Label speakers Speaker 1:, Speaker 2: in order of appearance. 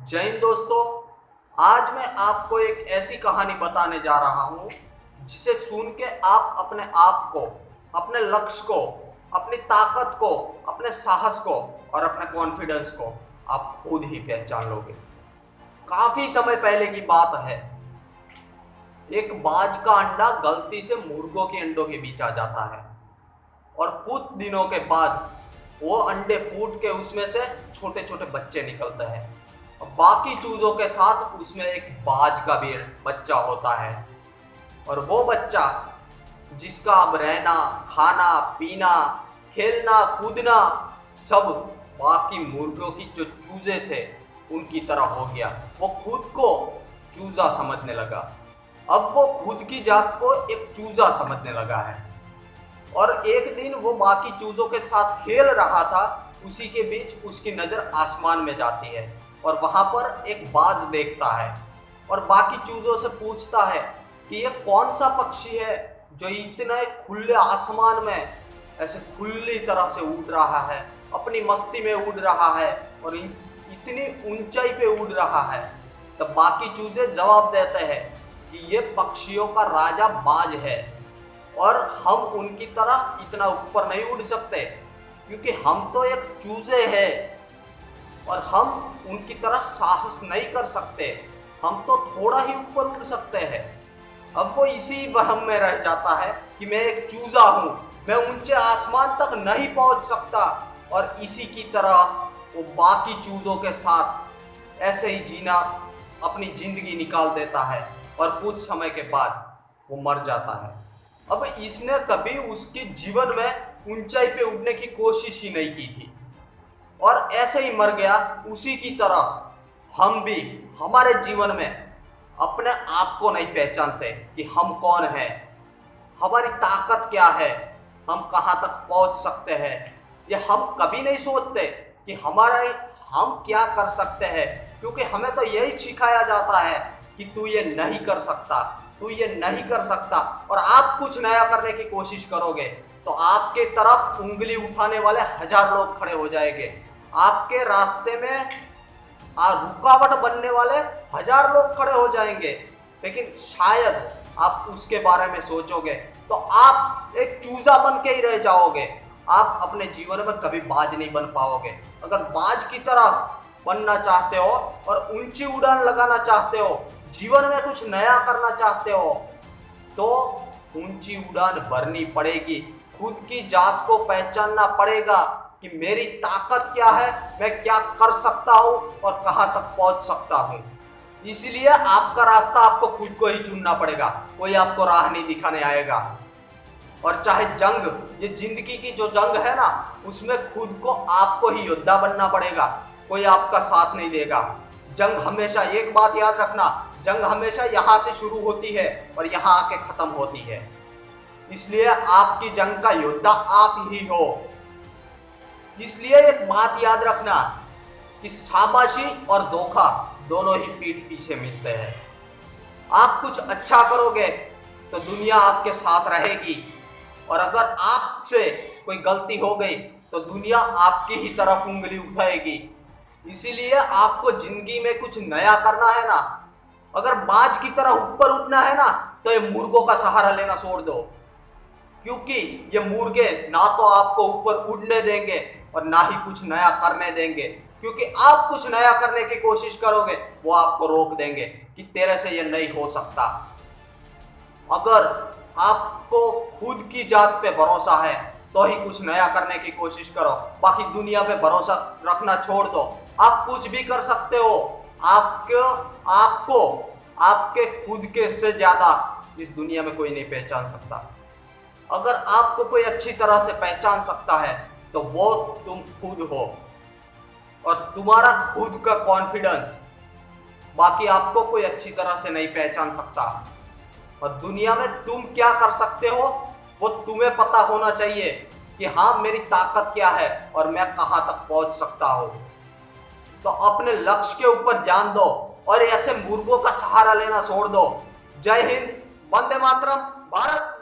Speaker 1: जय हिंद दोस्तों। आज मैं आपको एक ऐसी कहानी बताने जा रहा हूं जिसे सुन के आप अपने आप को, अपने लक्ष्य को, अपनी ताकत को, अपने साहस को और अपने कॉन्फिडेंस को आप खुद ही पहचान लोगे। काफी समय पहले की बात है। एक बाज का अंडा गलती से मुर्गों के अंडों के बीच आ जाता है और कुछ दिनों के बाद वो अंडे फूट के उसमें से छोटे छोटे बच्चे निकलते हैं। बाकी चूजों के साथ उसमें एक बाज का भी बच्चा होता है और वो बच्चा जिसका अब रहना, खाना, पीना, खेलना, कूदना सब बाकी मुर्गों की जो चूजे थे उनकी तरह हो गया। वो खुद को चूजा समझने लगा। अब वो खुद की जात को एक चूजा समझने लगा है और एक दिन वो बाकी चूजों के साथ खेल रहा था। उसी के बीच उसकी नजर आसमान में जाती है और वहां पर एक बाज देखता है और बाकी चूजों से पूछता है कि ये कौन सा पक्षी है जो इतने खुले आसमान में ऐसे खुली तरह से उड़ रहा है, अपनी मस्ती में उड़ रहा है और इतनी ऊंचाई पे उड़ रहा है। तब बाकी चूजे जवाब देते हैं कि ये पक्षियों का राजा बाज है और हम उनकी तरह इतना ऊपर नहीं उड़ सकते क्योंकि हम तो एक चूजे हैं और हम उनकी तरह साहस नहीं कर सकते। हम तो थोड़ा ही ऊपर उड़ सकते हैं। अब वो इसी वहम में रह जाता है कि मैं एक चूजा हूं, मैं ऊंचे आसमान तक नहीं पहुंच सकता और इसी की तरह वो बाकी चूजों के साथ ऐसे ही जीना, अपनी जिंदगी निकाल देता है और कुछ समय के बाद वो मर जाता है। अब इसने कभी उसके जीवन में ऊंचाई पे उड़ने की कोशिश ही नहीं की थी और ऐसे ही मर गया। उसी की तरह हम भी हमारे जीवन में अपने आप को नहीं पहचानते कि हम कौन हैं, हमारी ताकत क्या है, हम कहां तक पहुंच सकते हैं। ये हम कभी नहीं सोचते कि हम क्या कर सकते हैं क्योंकि हमें तो यही सिखाया जाता है कि तू ये नहीं कर सकता, तू ये नहीं कर सकता। और आप कुछ नया करने की कोशिश करोगे तो आपके तरफ उंगली उठाने वाले 1000 लोग खड़े हो जाएंगे। आपके रास्ते में रुकावट बनने वाले 1000 लोग खड़े हो जाएंगे। लेकिन शायद आप उसके बारे में सोचोगे तो आप एक चूजा बन के ही रह जाओगे। आप अपने जीवन में कभी बाज नहीं बन पाओगे। अगर बाज की तरह बनना चाहते हो और ऊंची उड़ान लगाना चाहते हो, जीवन में कुछ नया करना चाहते हो तो ऊंची उड़ान भरनी पड़ेगी। खुद की जात को पहचानना पड़ेगा कि मेरी ताकत क्या है, मैं क्या कर सकता हूं और कहां तक पहुंच सकता हूं। इसलिए आपका रास्ता आपको खुद को ही चुनना पड़ेगा। कोई आपको राह नहीं दिखाने आएगा। और चाहे जंग, ये जिंदगी की जो जंग है ना, उसमें खुद को आपको ही योद्धा बनना पड़ेगा। कोई आपका साथ नहीं देगा। जंग हमेशा, एक बात याद रखना, जंग हमेशा यहां से शुरू होती है और यहां आके खत्म होती है। इसलिए आपकी जंग का योद्धा आप ही हो। इसलिए एक बात याद रखना कि शाबाशी और धोखा दोनों ही पीठ पीछे मिलते हैं। आप कुछ अच्छा करोगे तो दुनिया आपके साथ रहेगी और अगर आपसे कोई गलती हो गई तो दुनिया आपकी ही तरफ उंगली उठाएगी। इसीलिए आपको जिंदगी में कुछ नया करना है ना, अगर बाज की तरह ऊपर उठना है ना, तो ये मुर्गों का सहारा लेना छोड़ दो क्योंकि ये मुर्गे ना तो आपको ऊपर उड़ने देंगे और ना ही कुछ नया करने देंगे। क्योंकि आप कुछ नया करने की कोशिश करोगे वो आपको रोक देंगे कि तेरे से ये नहीं हो सकता। अगर आपको खुद की जात पे भरोसा है तो ही कुछ नया करने की कोशिश करो, बाकी दुनिया पे भरोसा रखना छोड़ दो। आप कुछ भी कर सकते हो। आपको आपके खुद के से ज्यादा इस दुनिया में कोई नहीं पहचान सकता। अगर आपको कोई अच्छी तरह से पहचान सकता है तो वो तुम खुद हो और तुम्हारा खुद का कॉन्फिडेंस, बाकी आपको कोई अच्छी तरह से नहीं पहचान सकता। और दुनिया में तुम क्या कर सकते हो वो तुम्हें पता होना चाहिए कि हाँ, मेरी ताकत क्या है और मैं कहां तक पहुंच सकता हूं। तो अपने लक्ष्य के ऊपर ध्यान दो और ऐसे मुर्गों का सहारा लेना छोड़ दो। जय हिंद, वंदे मातरम, भारत